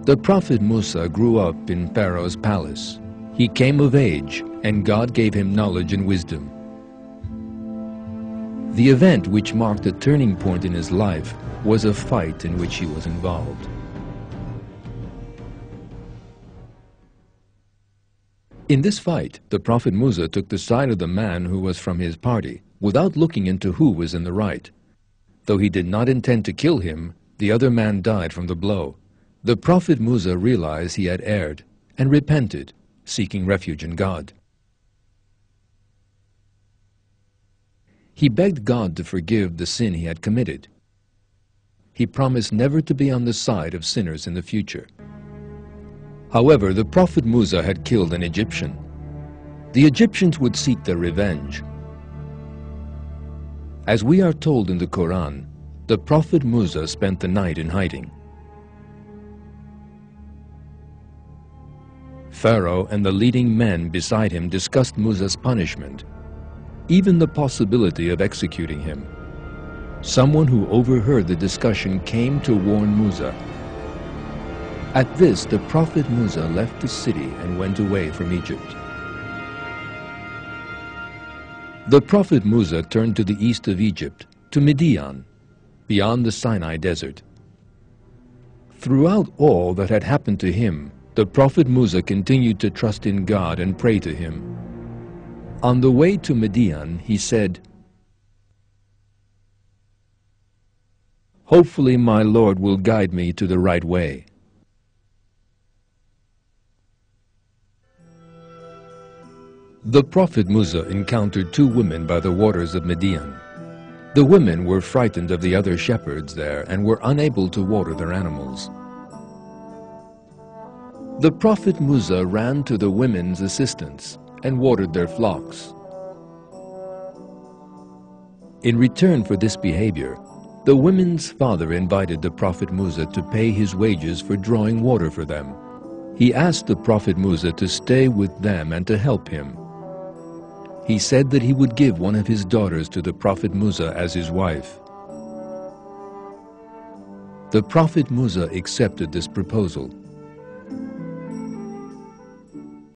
The prophet Musa grew up in Pharaoh's palace. He came of age, and God gave him knowledge and wisdom. The event which marked a turning point in his life was a fight in which he was involved. In this fight, the prophet Musa took the side of the man who was from his party, without looking into who was in the right. Though he did not intend to kill him, the other man died from the blow. The prophet Musa realized he had erred and repented, seeking refuge in God. He begged God to forgive the sin he had committed. He promised never to be on the side of sinners in the future. However, the prophet Musa had killed an Egyptian. The Egyptians would seek their revenge. As we are told in the Quran, the prophet Musa spent the night in hiding. Pharaoh and the leading men beside him discussed Musa's punishment, even the possibility of executing him. Someone who overheard the discussion came to warn Musa. At this, the prophet Musa left the city and went away from Egypt. The prophet Musa turned to the east of Egypt, to Midian, beyond the Sinai desert. Throughout all that had happened to him, the prophet Musa continued to trust in God and pray to him. On the way to Midian, he said, "Hopefully my Lord will guide me to the right way." The prophet Musa encountered two women by the waters of Midian. The women were frightened of the other shepherds there and were unable to water their animals. The prophet Musa ran to the women's assistance and watered their flocks. In return for this behavior, the women's father invited the prophet Musa to pay his wages for drawing water for them. He asked the prophet Musa to stay with them and to help him. He said that he would give one of his daughters to the prophet Musa as his wife. The prophet Musa accepted this proposal.